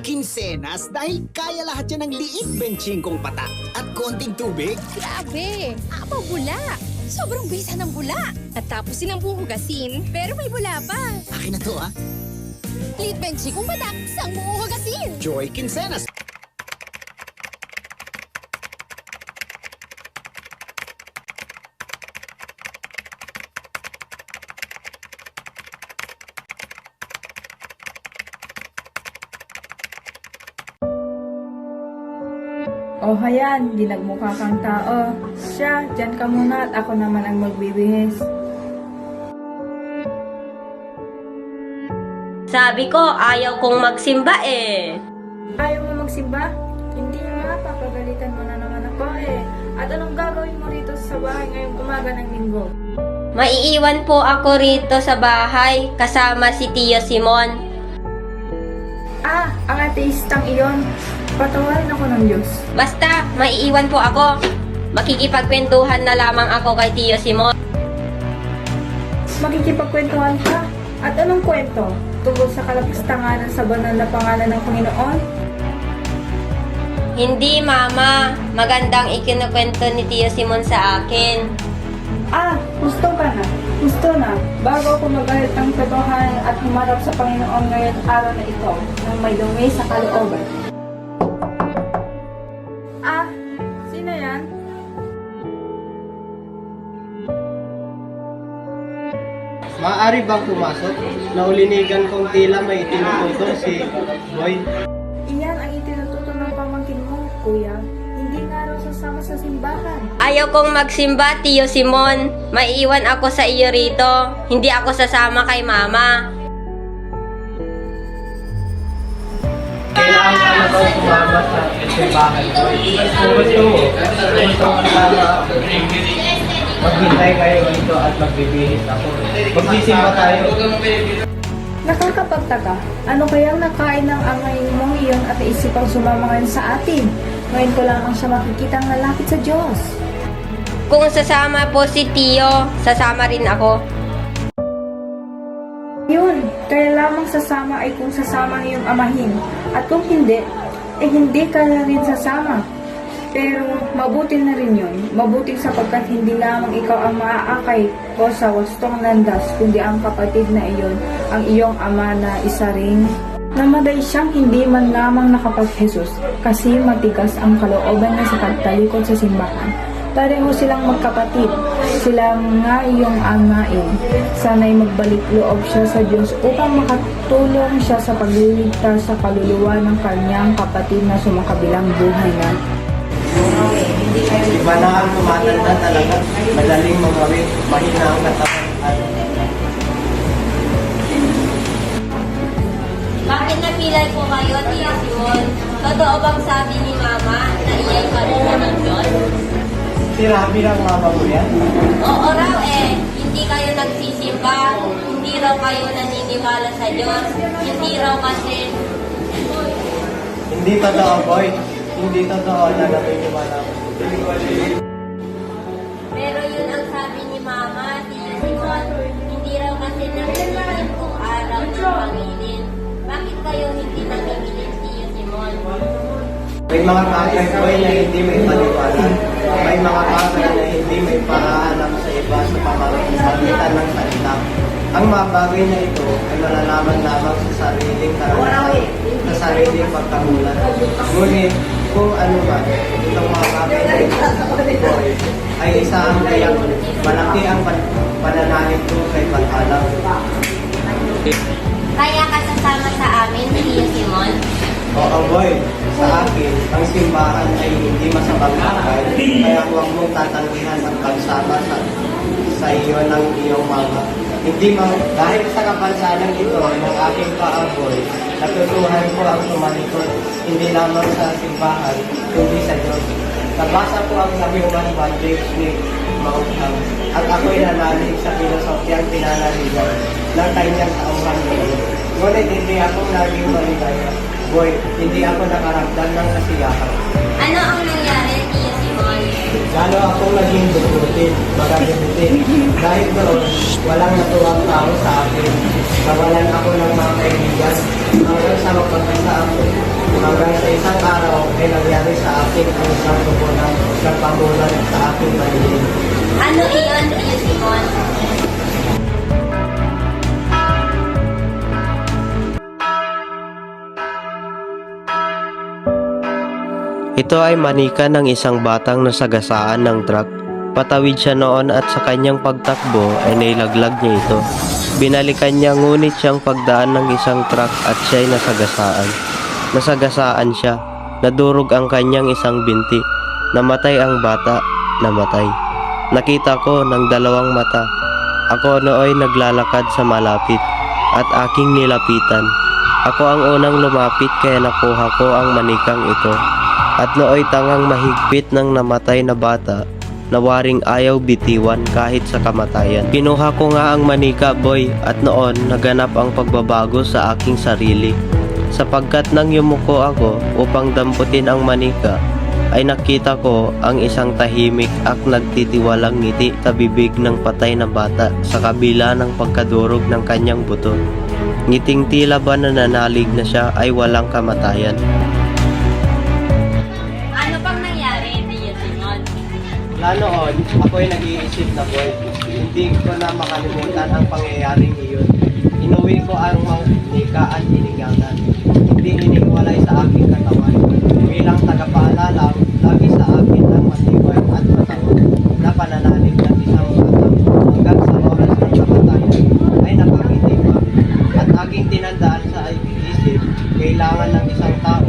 kinsenas dahil kaya lahat yan ng liit benching kong pata at konting tubig. Grabe! Apaw bula! Sobrang bisa ng bula! At tapos silang buhugasin, pero may bula pa! Akin na to ha. Lead benching kung patak, sang buhugasin! Joy Kinsenas. O hayan, di nagmukha kang tao. Siya, dyan ka muna at ako naman ang magbibihis. Sabi ko, ayaw kong magsimba eh. Ayaw mo magsimba? Hindi nga, papagalitan mo na naman ako eh. At anong gagawin mo rito sa bahay ngayong umaga ng linggo? Maiiwan po ako rito sa bahay kasama si Tio Simon. Ah, ang ateistang iyon. Patawarin ako ng Diyos. Basta, maiiwan po ako. Makikipagkwentuhan na lamang ako kay Tio Simon. Makikipagkwentuhan ka? At anong kwento? Tungkol sa kalapastanganan sa banal na pangalan ng Panginoon? Hindi, Mama. Magandang ikinukwento ni Tio Simon sa akin. Ah, gusto ka na. Gusto na. Bago ako magalit ng katotohanan at humarap sa Panginoon ngayon araw na ito nang may dumi sa kalooban. Ah, sino yan? Maaari bang pumasok? Naulinigan kong tila may tinututo si Boy. Iyan ang itinututo ng pamangkin mo, kuya. Hindi nga raw sasama sa simbahan. Ayaw kong magsimba, Tio Simon. Maiiwan ako sa iyo rito. Hindi ako sasama kay Mama. Kailangan ka na daw sumama sa simbahan, Boy. Kung gusto mo kasama, maghintay kayo dito at magbibihis ako. Magsisimba tayo. Nakakapagtaka, ano kayang nakain ng angay mong iyon at naisipang sumama ngayon sa atin? Ngayon ko lang ang siya makikitang lalapit sa Diyos. Kung sasama po si Tio, sasama rin ako. Yun, kaya lamang sasama ay kung sasama ng iyong amahin. At kung hindi, eh hindi ka na rin sasama. Pero mabuti na rin yun. Mabuti sapagkat hindi lamang ikaw ang maaakay o sa wastong landas, kundi ang kapatid na iyon, ang iyong ama na isa ring namatay siyang hindi man lamang nakapag-Jesus kasi matigas ang kalooban niya sa pagtalikod sa simbahan. Pareho silang magkapatid. Sila nga iyong amain. Sana'y magbalik loob siya sa Diyos upang makatulong siya sa pagliligtas sa kaluluwa ng kanyang kapatid na sumakabilang buhay na. Iba na ang tumatanda talaga. Madaling magawin, mahina ang katawan at Bakit napilay po kayo, Tio Simon? Totoo bang sabi ni Mama na iyay pa rin siya ng Diyos? sirabi ng mama mo yan. Oo raw eh, hindi kayo nagsisimba, hindi raw kayo naniniwala sa Diyos, hindi raw kasi... Hindi totoo, Boy. Hindi totoo na naniniwala ko. Pero yun ang sabi ni Mama, Tio Simon, hindi raw kasi nanginginig kung araw ng pangilin. Bakit kayo hindi nanginginig, Tio Simon? May mga bagay, Boy, na hindi may paniwala. May mga bagay na hindi may paahanap sa iba sa pamamagitan ng salita. Ang mga bagay na ito ay malalaman lamang sa sariling karanasan, sa sariling pagkamulat. Ngunit kung ano man, itong mga bagay na ito, Boy, ay isa ang kayang malaki ang pananalig ko kay paghalang. Kaya ka sasama sa amin, Tio Simon? Oo, Boy. Sa akin, ang simbahan ay hindi masamang bagay, kaya huwag mong tatanggihan ang pagsama sa iyo ng iyong mama. Hindi dahil sa kapansanan ito ng aking paaboy, natutuhan ko ang sumalikod, hindi lamang sa simbahan, kundi sa Diyos. Nabasa ko ang sabihan ng James Smith Mautham, at ako'y nanalig sa filosofiyang pinanaligan ng kanyang tauhan ngayon. Ngunit hindi ako naging maligaya. Boy, hindi ako nakaramdam ng kasiyahan. Ano ang nangyari, Tio Simon? Lalo akong naging bubutin, magagibutin. Dahil doon, walang natuwang tao sa akin. Nawalan ako ng mga kaibigan hanggang sa magpagkasa ako Hanggang sa isang araw ay nangyari sa akin ang isang tubo ng nagpamulan sa aking malihin. Ano iyon, Tio Simon? Ito ay manika ng isang batang nasagasaan ng truck. Patawid siya noon at sa kanyang pagtakbo ay nailaglag niya ito. Binalikan niya ngunit siyang pagdaan ng isang truck at siya'y nasagasaan. Nasagasaan siya. Nadurog ang kanyang isang binti. Namatay ang bata. Namatay. Nakita ko ng dalawang mata. Ako nooy naglalakad sa malapit at aking nilapitan. Ako ang unang lumapit kaya nakuha ko ang manikang ito. At nooy tangang mahigpit ng namatay na bata na waring ayaw bitiwan kahit sa kamatayan. Kinuha ko nga ang manika, boy, at noon naganap ang pagbabago sa aking sarili. Sapagkat nang yumuko ako upang damputin ang manika, ay nakita ko ang isang tahimik at nagtitiwalang ngiti sa bibig ng patay na bata sa kabila ng pagkadurog ng kanyang buto. Ngiting tila ba nananalig na siya ay walang kamatayan. Ano pang nangyari, Tio Simon? Mula noon, ako'y nag-iisip na boy. Hindi ko na makalimutan ang pangyayaring iyon. Inuwi ko ang manika at iniganan. Hindi iniwalay sa aking katawan. Bilang tagapaalala, lagi sa akin ang matibay at mataon na pananalig ng isang bata hanggang sa oras ng kamatayan ay napangiti pa. At aking tinandaan sa isip, kailangan ng isang tao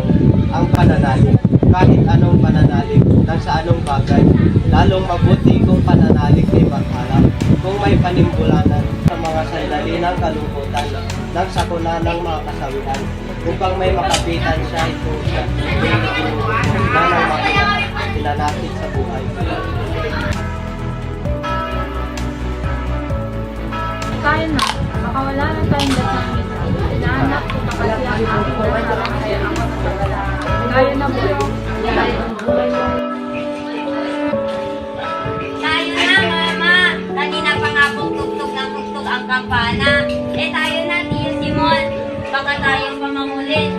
ang pananalig. Kahit anong pananalig, nang sa anong bagay, lalong mabuti kung pananalig ay maghalap. Kung may panimbulan sa mga sandali ng kalungkutan, ng sakuna ng mga kasawian, upang may makapitan siya ito siya, na nang pinanakit sa buhay. Kaya na, baka wala na tayong dasang hinahanap ko na kasi ang aking dasang kaya ang matagala. Kaya na po. Tayo na, Mama! Kanina pa nga pong tugtog ng tugtog ang kampana. Tayo na, Tio Simon. Baka tayo pa mangulit.